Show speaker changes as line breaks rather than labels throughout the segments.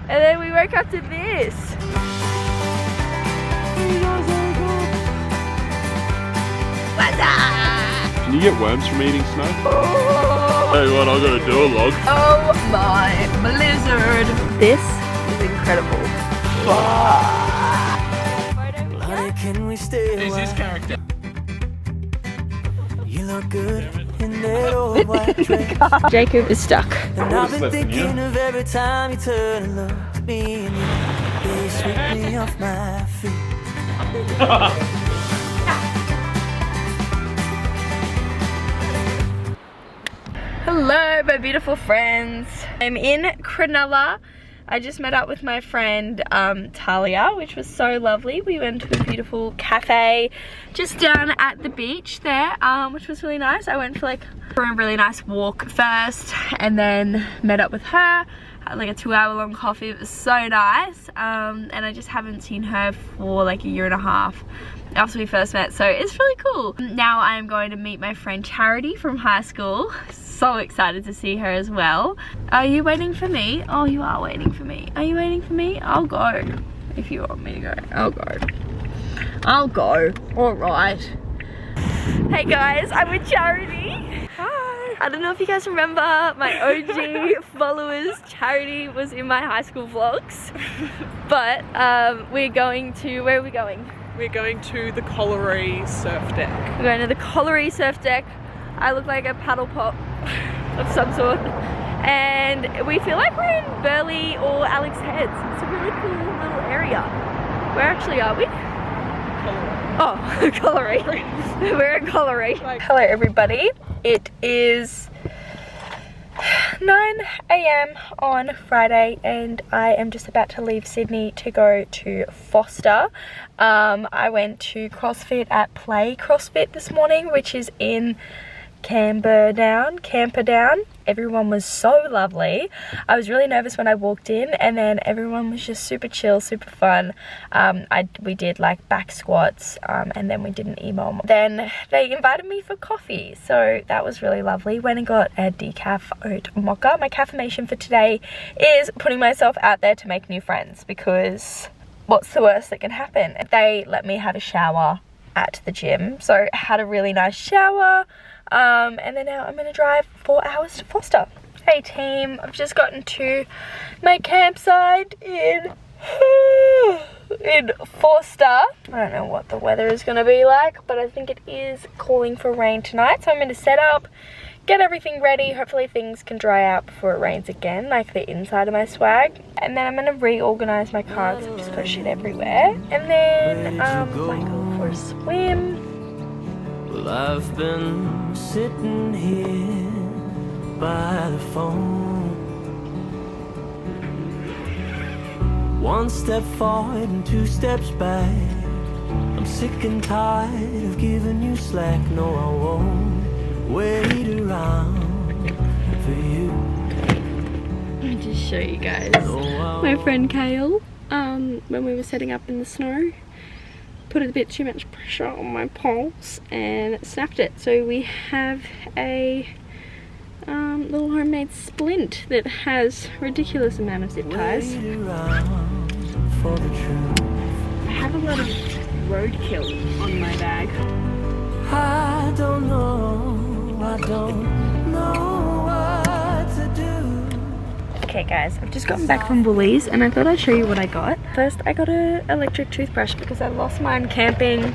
And then we woke up to this. What's up?
Can you get worms from eating snow? Oh. Tell you what, I've got to do a log.
Oh my blizzard. This is incredible.
Who's this character?
You look good in that old white dress.
Jacob is stuck.
And I've been thinking of every time you turn and look at me, and you sweep me off my feet.
Hello, my beautiful friends. I'm in Cronulla. I just met up with my friend Talia, which was so lovely. We went to a beautiful cafe just down at the beach there, which was really nice. I went for a really nice walk first and then met up with her. Had like a 2-hour-long coffee. It was so nice. And I just haven't seen her for like a year and a half after we first met, so it's really cool. Now I'm going to meet my friend Charity from high school. So excited to see her as well. Are you waiting for me? Oh, you are waiting for me. Are you waiting for me? I'll go. If you want me to go, I'll go. I'll go. All right. Hey guys, I'm with Charity. Hi. I don't know if you guys remember my OG followers. Charity was in my high school vlogs. But we're going to, where are we going?
We're going to the Colliery surf deck.
We're going to the Colliery surf deck. I look like a paddle pop of some sort. And we feel like we're in Burleigh or Alex Heads. It's a really cool little area. Where actually are we? Oh, Colliery. We're at Colliery. Hello everybody. It is 9 AM on Friday and I am just about to leave Sydney to go to Foster. I went to CrossFit at Play CrossFit this morning, which is in Camperdown. Everyone was so lovely. I was really nervous when I walked in, and then everyone was just super chill, super fun. We did like back squats, and then we did an emo. Then they invited me for coffee, so that was really lovely. Went and got a decaf oat mocha. My caffeination for today is putting myself out there to make new friends, because what's the worst that can happen? They let me have a shower at the gym, so I had a really nice shower. And then now I'm going to drive 4 hours to Foster. Hey team, I've just gotten to my campsite in Foster. I don't know what the weather is going to be like, but I think it is calling for rain tonight. So I'm going to set up, get everything ready. Hopefully things can dry out before it rains again, like the inside of my swag. And then I'm going to reorganize my car because I've just got shit everywhere. And then might go for a swim.
Well, I've been sitting here by the phone, one step forward and 2 steps back. I'm sick and tired of giving you slack. No, I won't wait around for you.
Let me just show you guys my friend Kale. When we were setting up in the snow, put a bit too much pressure on my pulse and it snapped it. So we have a little homemade splint that has a ridiculous amount of zip ties. I have a lot of roadkill on my bag.
I don't know what to do.
Okay guys, I've just gotten back from Woolies and I thought I'd show you what I got. First, I got an electric toothbrush because I lost mine camping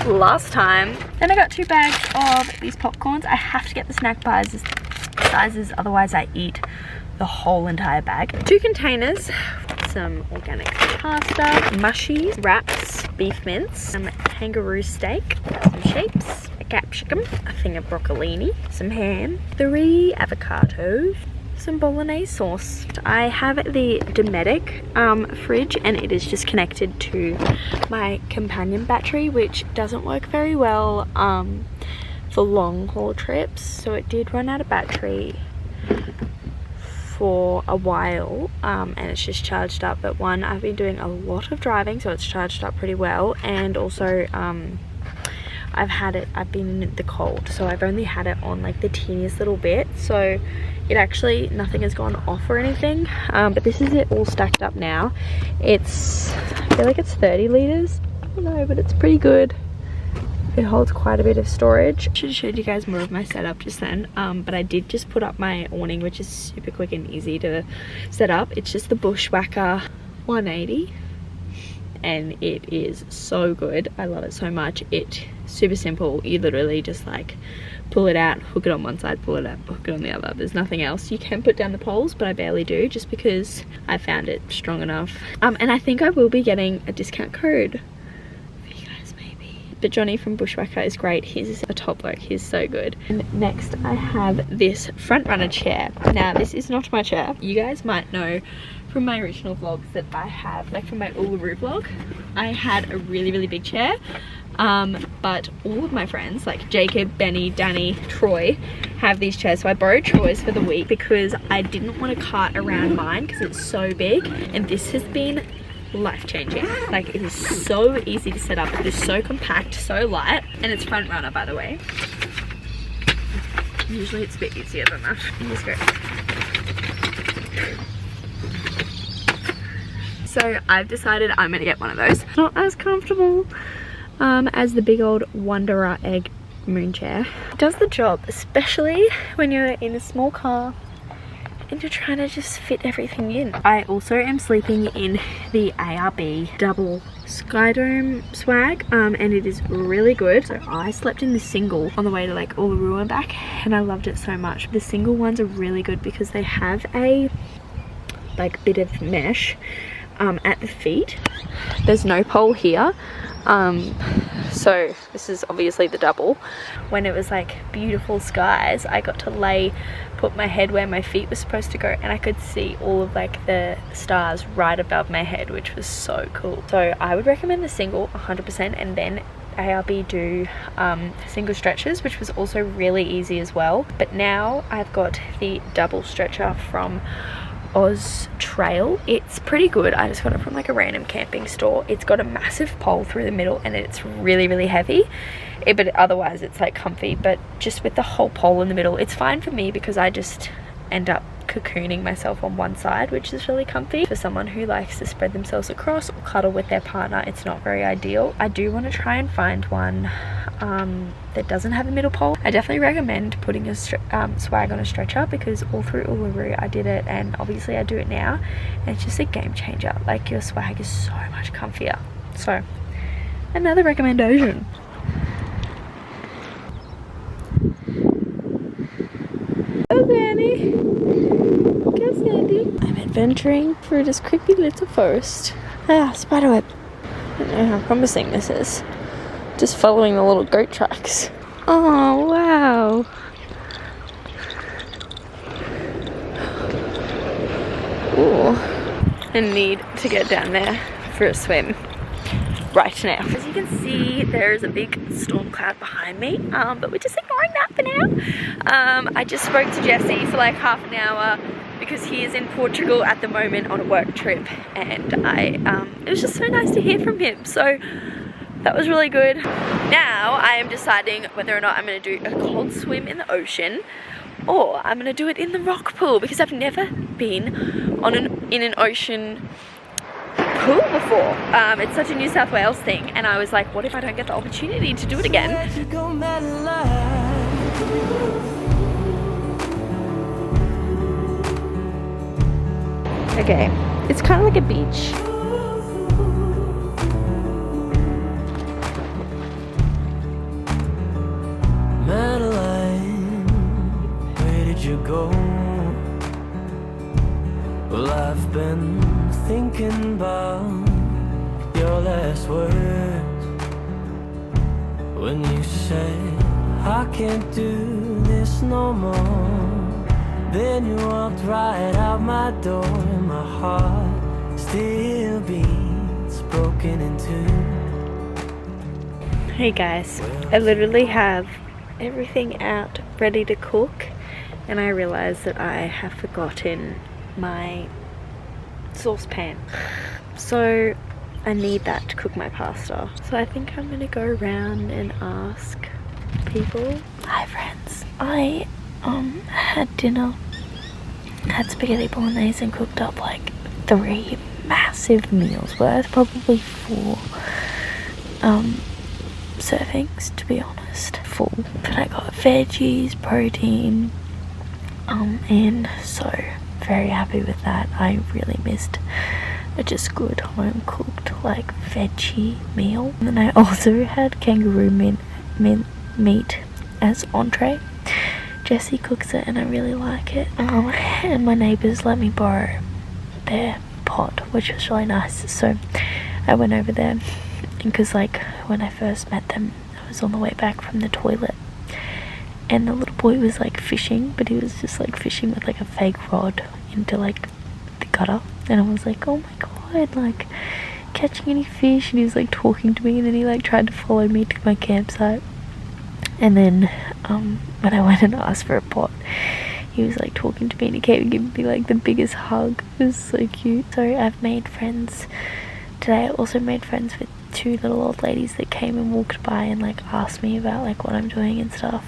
last time. Then I got 2 bags of these popcorns. I have to get the snack sizes, otherwise I eat the whole entire bag. 2 containers, some organic pasta, mushies, wraps, beef mince, some kangaroo steak, some shapes, a capsicum, a thing of broccolini, some ham, 3 avocados, some bolognese sauce. I have the Dometic fridge and it is just connected to my companion battery, which doesn't work very well for long haul trips, so it did run out of battery for a while, and it's just charged up. But one, I've been doing a lot of driving, so it's charged up pretty well, and also I've been in the cold, so I've only had it on like the teeniest little bit, so it actually, nothing has gone off or anything. But this is it all stacked up now. I feel like it's 30 litres. I don't know, but it's pretty good. It holds quite a bit of storage. I should have showed you guys more of my setup just then, but I did just put up my awning, which is super quick and easy to set up. It's just the Bushwhacker 180, and it is so good. I love it so much. It's super simple. You literally just like pull it out, hook it on one side, pull it out, hook it on the other. There's nothing else. You can put down the poles, but I barely do, just because I found it strong enough. And I think I will be getting a discount code. But Johnny from Bushwhacker is great. He's a top bloke. He's so good. And next I have this front runner chair. Now this is not my chair. You guys might know from my original vlogs that I have, like from my Uluru vlog, I had a really big chair. But all of my friends like Jacob, Benny, Danny, Troy have these chairs. So I borrowed Troy's for the week because I didn't want to cart around mine because it's so big, and this has been life-changing. Like, it is so easy to set up. It is so compact, so light, and it's front runner, by the way. Usually it's a bit easier than that. Let's go. So I've decided I'm gonna get one of those. Not as comfortable as the big old Wanderer egg moon chair. It does the job, especially when you're in a small car and you're trying to just fit everything in. I also am sleeping in the ARB double Skydome swag, and it is really good. So I slept in the single on the way to like Uluru and back, and I loved it so much. The single ones are really good because they have a like bit of mesh at the feet. There's no pole here, so this is obviously the double. When it was like beautiful skies, I got to put my head where my feet were supposed to go, and I could see all of like the stars right above my head, which was so cool. So I would recommend the single 100%, and then ARB do single stretchers, which was also really easy as well. But now I've got the double stretcher from Oz Trail. It's pretty good. I just got it from like a random camping store. It's got a massive pole through the middle, and it's really heavy, but otherwise it's like comfy. But just with the whole pole in the middle, it's fine for me because I just end up cocooning myself on one side, which is really comfy. For someone who likes to spread themselves across or cuddle with their partner, it's not very ideal. I do want to try and find one that doesn't have a middle pole. I definitely recommend putting your swag on a stretcher, because all through Uluru I did it, and obviously I do it now, and it's just a game changer. Like, your swag is so much comfier. So another recommendation. Go Sandy, go Sandy. I'm adventuring through this creepy little forest. Spiderweb. I don't know how promising this is. Just following the little goat tracks. Oh wow. Ooh. I need to get down there for a swim right now. As you can see, there's a big storm cloud behind me, but we're just ignoring that for now. I just spoke to Jesse for like half an hour because he is in Portugal at the moment on a work trip, and it was just so nice to hear from him. So that was really good. Now I am deciding whether or not I'm going to do a cold swim in the ocean, or I'm going to do it in the rock pool, because I've never been in an ocean pool before. It's such a New South Wales thing, and I was like, what if I don't get the opportunity to do it again? Okay, it's kind of like a beach.
Madeline, where did you go? Well, I've been thinking about your last words, when you said I can't do this no more. Then you walked right out my door, and my heart still beats broken in two.
Hey guys, I literally have everything out ready to cook, and I realized that I have forgotten my saucepan. So I need that to cook my pasta. So I think I'm gonna go around and ask people. Hi friends. I had dinner, had spaghetti bolognese and cooked up like 3 massive meals worth, probably 4 servings to be honest, full. But I got veggies, protein, and so very happy with that. I really missed a just good home cooked like veggie meal. And then I also had kangaroo meat as entree. Jessie cooks it and I really like it. And my neighbours let me borrow their pot, which was really nice. So I went over there, because like when I first met them, I was on the way back from the toilet and the little boy was like fishing, but he was just like fishing with like a fake rod into like the gutter, and I was like, oh my god, like catching any fish, and he was like talking to me, and then he like tried to follow me to my campsite. And then when I went and asked for a pot, he was like talking to me and he kept giving me like the biggest hug. It was so cute. So I've made friends today. I also made friends with 2 little old ladies that came and walked by and like asked me about like what I'm doing and stuff.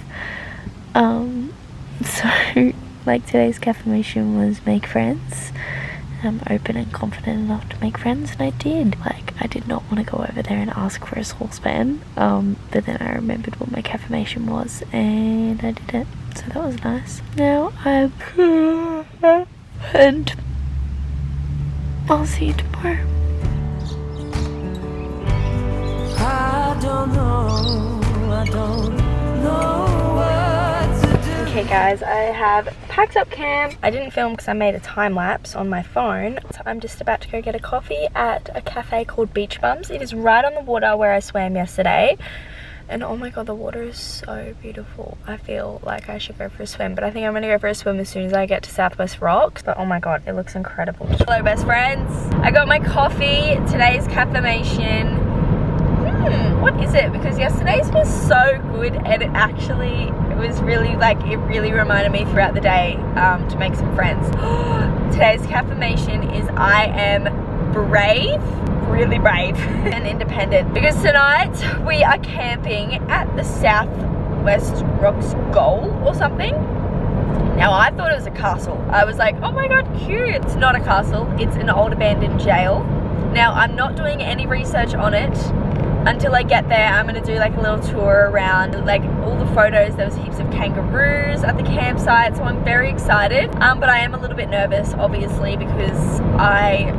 So like today's cafe mission was make friends. I'm open and confident enough to make friends, and I did. Like I did not want to go over there and ask for a saucepan, but then I remembered what my caffeination was and I did it, so that was nice. Now I'm and I'll see you tomorrow.
I don't know what to do.
Okay guys, I have packed up camp. I didn't film because I made a time lapse on my phone. So I'm just about to go get a coffee at a cafe called Beach Bums. It is right on the water where I swam yesterday. And oh my god, the water is so beautiful. I feel like I should go for a swim, but I think I'm gonna go for a swim as soon as I get to Southwest Rocks. But oh my god, it looks incredible. Hello best friends. I got my coffee. Today's caffeination. What is it? Because yesterday's was so good, and it was really like, it really reminded me throughout the day to make some friends. Today's caffeination is I am brave, really brave and independent, because tonight we are camping at the Southwest Rocks Goal or something. Now I thought it was a castle. I was like, oh my god, cute. It's not a castle, it's an old abandoned jail. Now I'm not doing any research on it until I get there. I'm gonna do like a little tour around, like all the photos. There was heaps of kangaroos at the campsite, so I'm very excited. But I am a little bit nervous, obviously, because I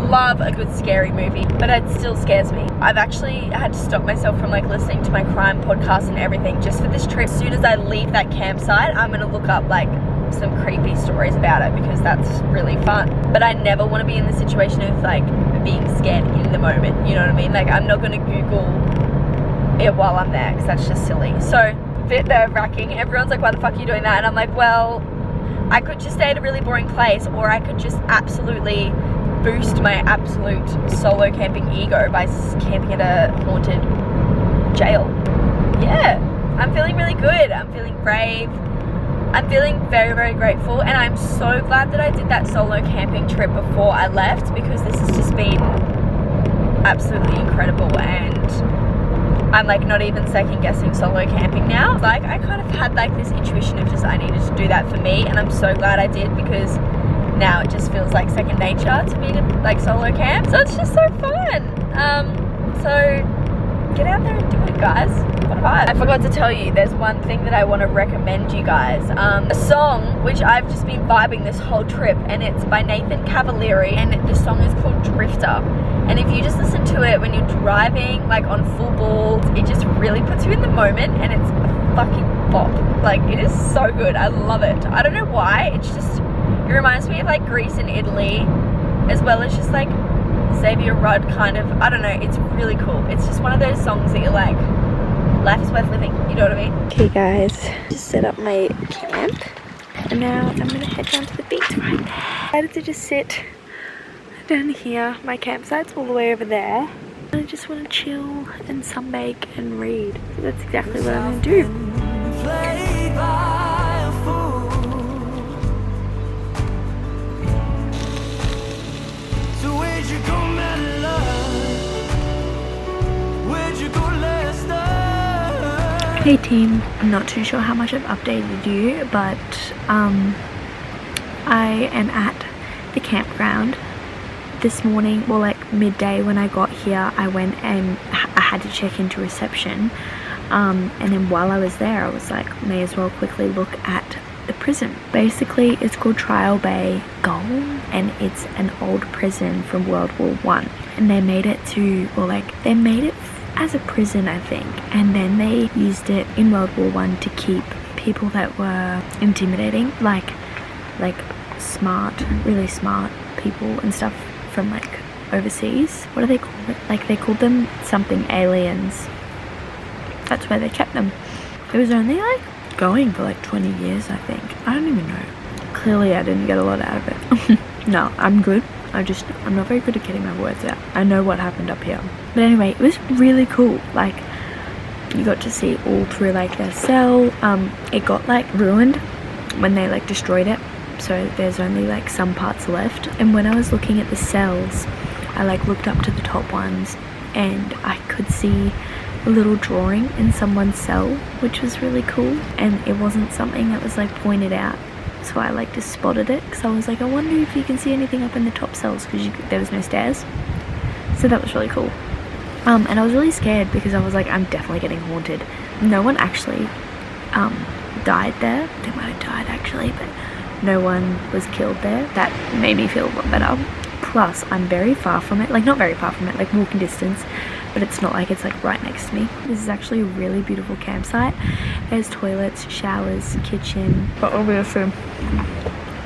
love a good scary movie, but it still scares me. I've actually had to stop myself from like listening to my crime podcast and everything just for this trip. As soon as I leave that campsite, I'm gonna look up like some creepy stories about it, because that's really fun. But I never want to be in the situation of like being scared in the moment, you know what I mean? Like I'm not going to Google it while I'm there, because that's just silly. So a bit nerve-wracking. Everyone's like, why the fuck are you doing that? And I'm like, well, I could just stay at a really boring place, or I could just absolutely boost my absolute solo camping ego by camping at a haunted jail. Yeah, I'm feeling really good. I'm feeling brave. I'm feeling very, very grateful, and I'm so glad that I did that solo camping trip before I left, because this has just been absolutely incredible, and I'm like not even second guessing solo camping now. Like I kind of had like this intuition of just I needed to do that for me, and I'm so glad I did, because now it just feels like second nature to me to like solo camp. So it's just so fun. So get out there and do it, guys. What a vibe. I forgot to tell you, there's one thing that I want to recommend you guys. A song which I've just been vibing this whole trip, and it's by Nathan Cavalieri, and the song is called Drifter. And if you just listen to it when you're driving, like on full balls, it just really puts you in the moment, and it's a fucking bop. Like it is so good. I love it. I don't know why. It's just, it reminds me of like Greece and Italy, as well as just like Xavier Rudd kind of, I don't know, it's really cool. It's just one of those songs that you're like, life is worth living, you know what I mean? Okay guys, just set up my camp, and now I'm gonna head down to the beach right there. I decided to just sit down here. My campsite's all the way over there. I just want to chill and sunbake and read. So that's exactly what I'm gonna do.
So where'd you go, my love?
Hey team, I'm not too sure how much I've updated you, but I am at the campground this morning. Well, like midday when I got here, I went and I had to check into reception, and then while I was there I was like, may as well quickly look at the prison. Basically it's called Trial Bay Gaol, and it's an old prison from World War One, and they made it to, well, like they made it as a prison, I think, and then they used it in World War One to keep people that were intimidating, like smart, really smart people and stuff from like overseas. What do they call it? Like they called them something aliens. That's where they kept them. It was only like going for like 20 years, I think. I don't even know. Clearly I didn't get a lot out of it. No, I'm good. I'm not very good at getting my words out. I know what happened up here. But anyway, it was really cool. Like, you got to see all through like their cell. It got like ruined when they like destroyed it. So there's only like some parts left. And when I was looking at the cells, I like looked up to the top ones and I could see a little drawing in someone's cell, which was really cool. And it wasn't something that was like pointed out. So I like just spotted it because I was like, I wonder if you can see anything up in the top cells, because there was no stairs. So that was really cool. And I was really scared because I was like, I'm definitely getting haunted. No one actually died there. They might have died actually, but no one was killed there. That made me feel a lot better. Plus I'm very far from it, like not very far from it, like walking distance, but it's not like it's like right next to me. This is actually a really beautiful campsite. There's toilets, showers, kitchen, but obviously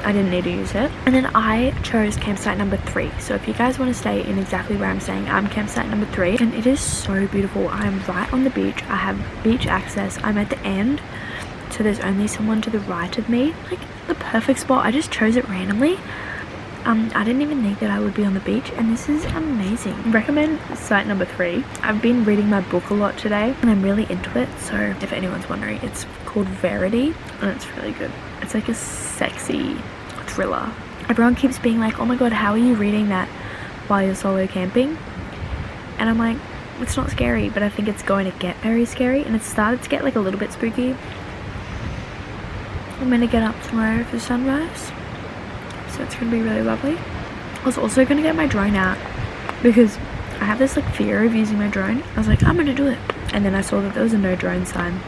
I didn't need to use it. And then I chose campsite number 3. So if you guys want to stay in exactly where I'm staying, I'm campsite number 3, and it is so beautiful. I'm right on the beach. I have beach access. I'm at the end, so there's only someone to the right of me. Like the perfect spot. I just chose it randomly. I didn't even think that I would be on the beach, and this is amazing. Recommend site number 3. I've been reading my book a lot today and I'm really into it, so if anyone's wondering, it's called Verity and it's really good. It's like a sexy thriller. Everyone keeps being like, oh my god, how are you reading that while you're solo camping? And I'm like, it's not scary, but I think it's going to get very scary, and it started to get like a little bit spooky. I'm gonna get up tomorrow for sunrise, so it's gonna be really lovely. I was also gonna get my drone out because I have this like fear of using my drone. I was like, I'm gonna do it, and then I saw that there was a no drone sign,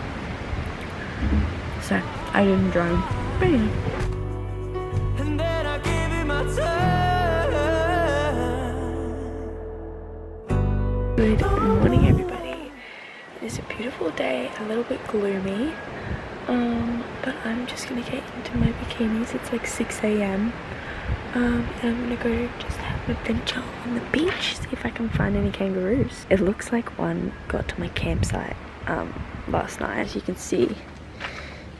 so I didn't drone. But yeah.
And then I give you my time.
Good morning, everybody. It is a beautiful day, a little bit gloomy, but I'm just gonna get into my bikinis. It's like 6 a.m. And I'm gonna go just have an adventure on the beach, see if I can find any kangaroos. It looks like one got to my campsite last night. As you can see,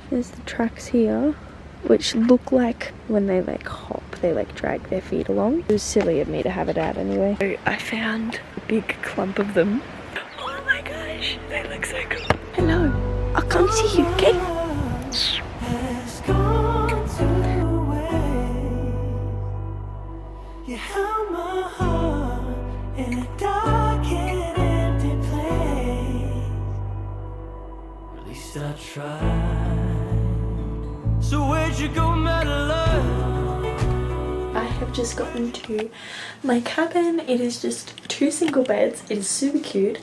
there's the tracks here, which look like when they like hop, they like drag their feet along. It was silly of me to have it out anyway. So I found a big clump of them. Oh my gosh, they look so cool. Hello, I'll come see you, okay?
You held my heart in a dark and empty place. At least I tried. So where'd you go, Madeline?
I have just gotten to my cabin. It is just 2 single beds. It is super cute.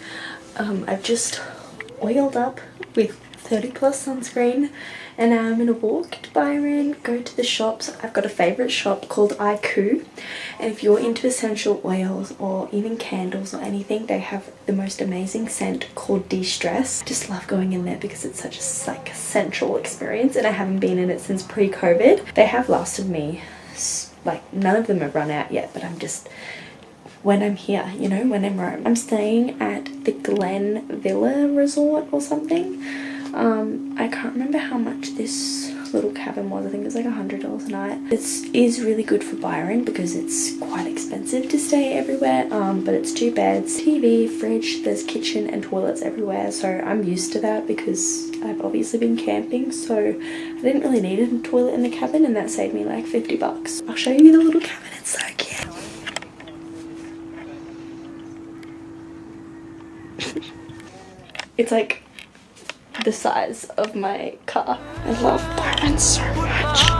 I've just oiled up with 30+ sunscreen, and now I'm gonna walk to Byron, go to the shops. I've got a favourite shop called Iku, and if you're into essential oils or even candles or anything, they have the most amazing scent called De-Stress. Just love going in there because it's such a like sensual experience, and I haven't been in it since pre-COVID. They have lasted me, like none of them have run out yet, but I'm just, when I'm here, you know, when I'm Rome. I'm staying at the Glen Villa Resort or something. I can't remember how much this little cabin was. I think it was like $100 a night. It is really good for Byron because it's quite expensive to stay everywhere, but it's 2 beds, TV, fridge, there's kitchen and toilets everywhere, so I'm used to that because I've obviously been camping, so I didn't really need a toilet in the cabin, and that saved me like $50. I'll show you the little cabin, it's so cute. It's like the size of my car. I love Byron so much.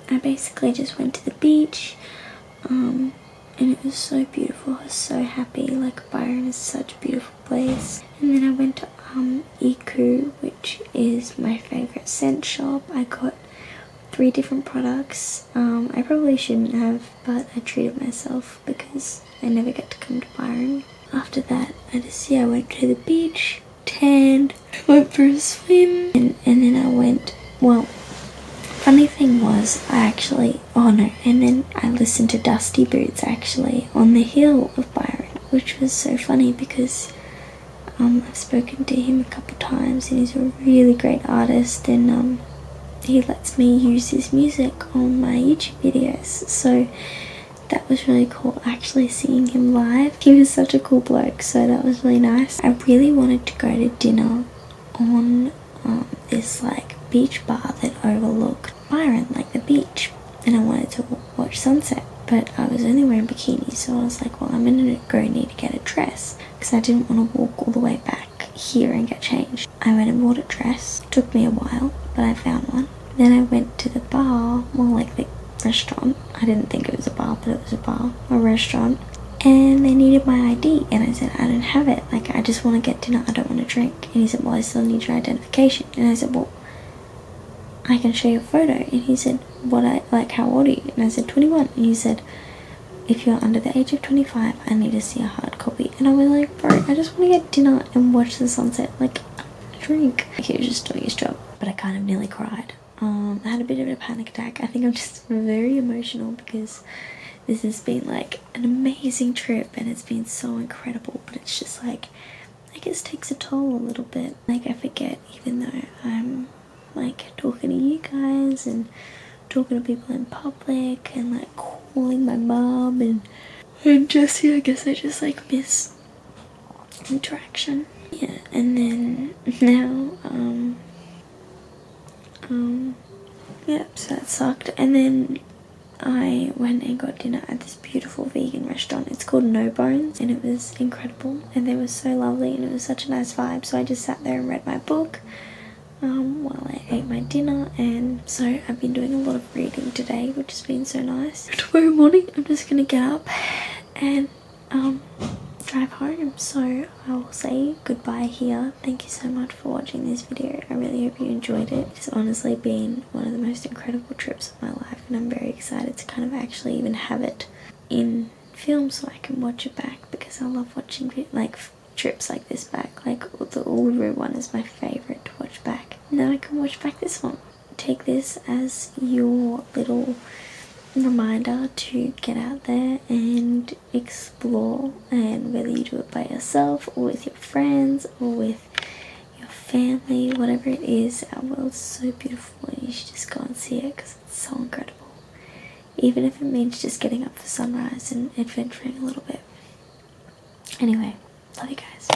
I basically just went to the beach, and it was so beautiful. I was so happy. Like, Byron is such a beautiful place. And then I went to Iku, which is my favourite scent shop. I got 3 different products. I probably shouldn't have, but I treated myself because I never get to come to Byron. After that, I went to the beach, tanned, went for a swim, and then I went, well, funny thing was, and then I listened to Dusty Boots actually on the hill of Byron, which was so funny because I've spoken to him a couple times and he's a really great artist, and he lets me use his music on my YouTube videos, so that was really cool actually seeing him live. He was such a cool bloke, so that was really nice. I really wanted to go to dinner on this like beach bar that overlooked Byron, like the beach, and I wanted to watch sunset, but I was only wearing bikini, so I was like, well, I'm gonna need to get a dress because I didn't want to walk all the way back here and get changed. I went and bought a dress. It took me a while, but I found one. Then I went to the bar, more like the restaurant. I didn't think it was a bar, but it was a restaurant, and they needed my ID, and I said, I don't have it, like I just want to get dinner, I don't want to drink. And he said, well, I still need your identification. And I said, well, I can show you a photo. And he said, how old are you? And I said, 21. And he said, if you're under the age of 25, I need to see a hard copy. And I was like, bro, I just want to get dinner and watch the sunset, like, I don't want to drink. Like, he was just doing his job, but I kind of nearly cried. I had a bit of a panic attack. I think I'm just very emotional because this has been like an amazing trip and it's been so incredible, but it's just like, I guess it takes a toll a little bit. Like, I forget, even though I'm like talking to you guys and talking to people in public and like calling my mom and Jessie, I guess I just like miss interaction. Yeah, and then now yeah, so that sucked. And then I went and got dinner at this beautiful vegan restaurant. It's called No Bones, and it was incredible, and they were so lovely, and it was such a nice vibe. So I just sat there and read my book while I ate my dinner, and so I've been doing a lot of reading today, which has been so nice. Tomorrow morning I'm just gonna get up and drive home, so I will say goodbye here. Thank you so much for watching this video. I really hope you enjoyed it. It's honestly been one of the most incredible trips of my life, and I'm very excited to kind of actually even have it in film so I can watch it back, because I love watching like trips like this back. Like the Uluru one is my favourite to watch back. Now I can watch back this one. Take this as your little reminder to get out there and explore, and whether you do it by yourself or with your friends or with your family, whatever it is, our world's so beautiful and you should just go and see it because it's so incredible, even if it means just getting up for sunrise and adventuring a little bit. Anyway, love you guys.